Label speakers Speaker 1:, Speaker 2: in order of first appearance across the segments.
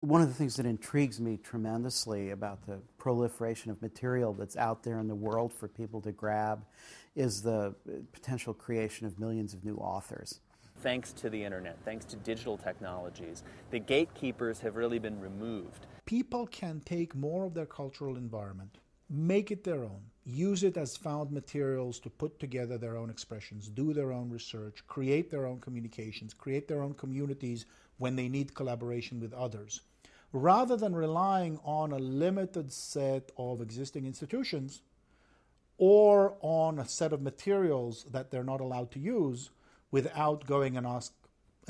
Speaker 1: One of the things that intrigues me tremendously about the proliferation of material that's out there in the world for people to grab is the potential creation of millions of new authors.
Speaker 2: Thanks to the internet, thanks to digital technologies, the gatekeepers have really been removed.
Speaker 3: People can take more of their cultural environment, make it their own, use it as found materials to put together their own expressions, do their own research, create their own communications, create their own communities when they need collaboration with others. Rather than relying on a limited set of existing institutions or on a set of materials that they're not allowed to use without going and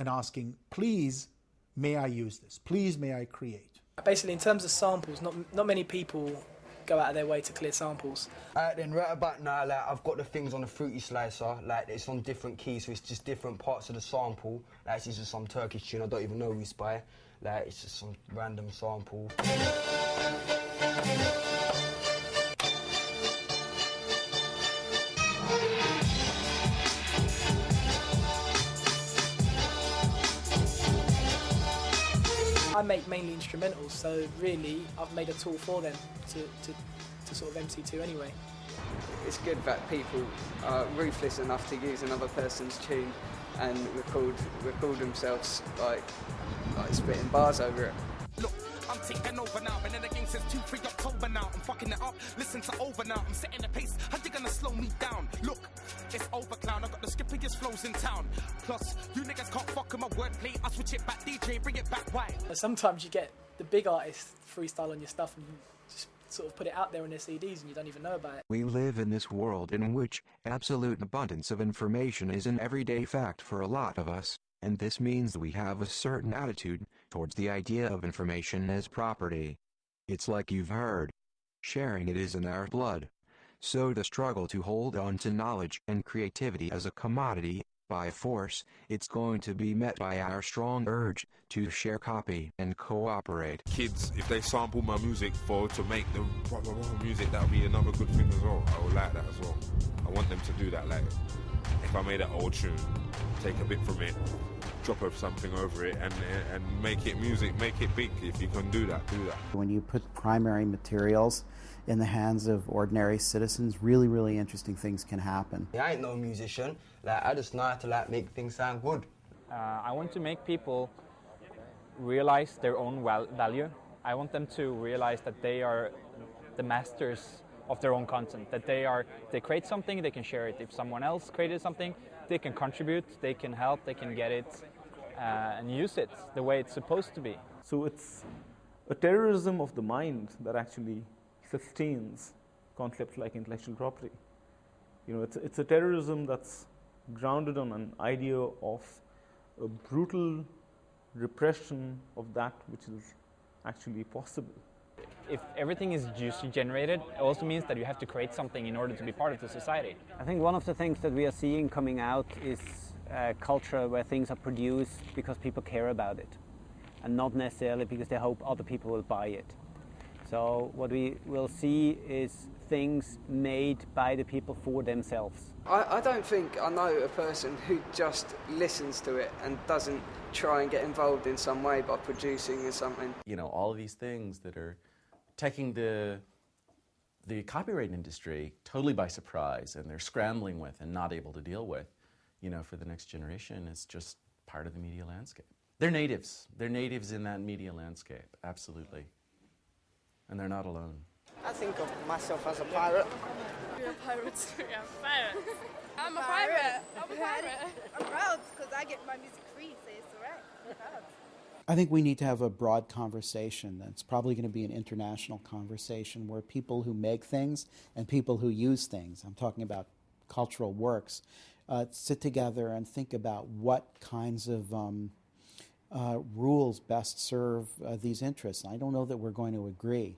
Speaker 3: asking, please, may I use this? Please, may I create?
Speaker 4: Basically, in terms of samples, not many people go out of their way to clear samples.
Speaker 5: Then right about now, like, I've got the things on the fruity slicer, like it's on different keys, so it's just different parts of the sample. Like it's just some Turkish tune I don't even know who's by. Like it's just some random sample.
Speaker 4: I make mainly instrumentals, so really I've made a tool for them to sort of MC2 anyway.
Speaker 6: It's good that people are ruthless enough to use another person's tune and record themselves like spitting bars over it.
Speaker 7: Look, I'm taking over now, and then the game says 2-3 October now. I'm fucking it up, listen to over now. I'm setting the pace, how you gonna slow me down? Look, it's over, clown, I got the skippiest flows in town. Plus, you niggas can't fuck with my wordplay. I switch it back, DJ, bring it back, why?
Speaker 4: Sometimes you get the big artists freestyle on your stuff and just sort of put it out there on their CDs and you don't even know about it.
Speaker 8: We live in this world in which absolute abundance of information is an everyday fact for a lot of us, and this means we have a certain attitude towards the idea of information as property. It's like you've heard. Sharing it is in our blood. So the struggle to hold on to knowledge and creativity as a commodity, by force, it's going to be met by our strong urge to share, copy, and cooperate.
Speaker 9: Kids, if they sample my music to make the music, that'll be another good thing as well. I would like that as well. I want them to do that. Like, if I made an old tune, take a bit from it, drop something over it, and make it music, make it big. If you can do that, do that.
Speaker 1: When you put primary materials in the hands of ordinary citizens, really, really interesting things can happen.
Speaker 5: I ain't no musician. Like, I just know how to like make things sound good.
Speaker 2: I want to make people realize their own value. I want them to realize that they are the masters of their own content, that they create something, they can share it. If someone else created something, they can contribute, they can help, they can get it and use it the way it's supposed to be.
Speaker 10: So it's a terrorism of the mind that actually sustains concepts like intellectual property. You know, it's a terrorism that's grounded on an idea of a brutal repression of that which is actually possible.
Speaker 2: If everything is juicy generated, it also means that you have to create something in order to be part of the society.
Speaker 11: I think one of the things that we are seeing coming out is a culture where things are produced because people care about it, and not necessarily because they hope other people will buy it. So what we will see is things made by the people for themselves.
Speaker 6: I don't think I know a person who just listens to it and doesn't try and get involved in some way by producing something.
Speaker 12: You know, all of these things that are taking the copyright industry totally by surprise, and they're scrambling with and not able to deal with, you know, for the next generation. It's just part of the media landscape. They're natives. They're natives in that media landscape, absolutely. And they're not alone.
Speaker 13: I think of myself as a pirate.
Speaker 14: You're a pirate too. Yeah, pirate. I'm a pirate. I'm a pirate.
Speaker 15: I'm proud because I get my music free, so it's all right. I'm proud.
Speaker 1: I think we need to have a broad conversation. That's probably going to be an international conversation where people who make things and people who use things, I'm talking about cultural works, sit together and think about what kinds of rules best serve these interests. I don't know that we're going to agree,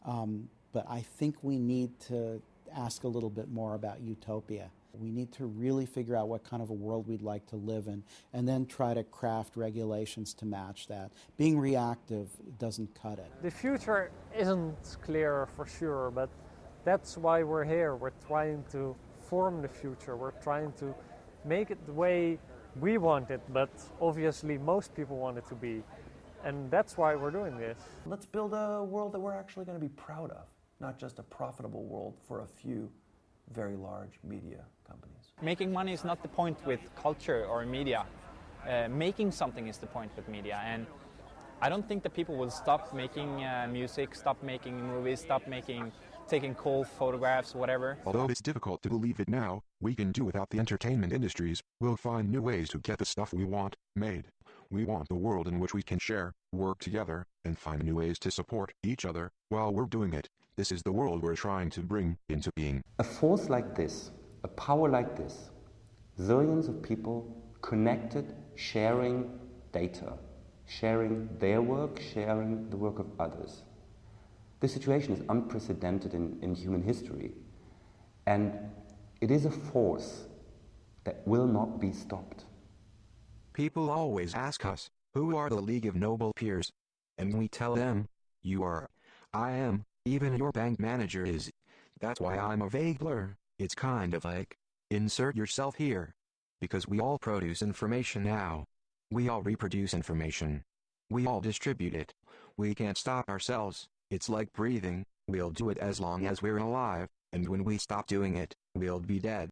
Speaker 1: but I think we need to ask a little bit more about utopia. We need to really figure out what kind of a world we'd like to live in, and then try to craft regulations to match that. Being reactive doesn't cut it.
Speaker 16: The future isn't clear for sure, but that's why we're here. We're trying to form the future. We're trying to make it the way we want it, but obviously most people want it to be. And that's why we're doing this.
Speaker 17: Let's build a world that we're actually going to be proud of, not just a profitable world for a few very large media companies.
Speaker 2: Making money is not the point with culture or media. Making something is the point with media. And I don't think that people will stop making music, stop making movies, stop taking cool photographs, whatever.
Speaker 8: Although it's difficult to believe it now, we can do without the entertainment industries. We'll find new ways to get the stuff we want made. We want a world in which we can share, work together, and find new ways to support each other while we're doing it. This is the world we're trying to bring into being.
Speaker 18: A force like this, a power like this, zillions of people connected, sharing data, sharing their work, sharing the work of others. This situation is unprecedented in human history, and it is a force that will not be stopped.
Speaker 8: People always ask us, who are the League of Noble Peers? And we tell them, you are, I am, even your bank manager is. That's why I'm a vague blur. It's kind of like, insert yourself here. Because we all produce information now. We all reproduce information. We all distribute it. We can't stop ourselves. It's like breathing. We'll do it as long as we're alive, and when we stop doing it, we'll be dead.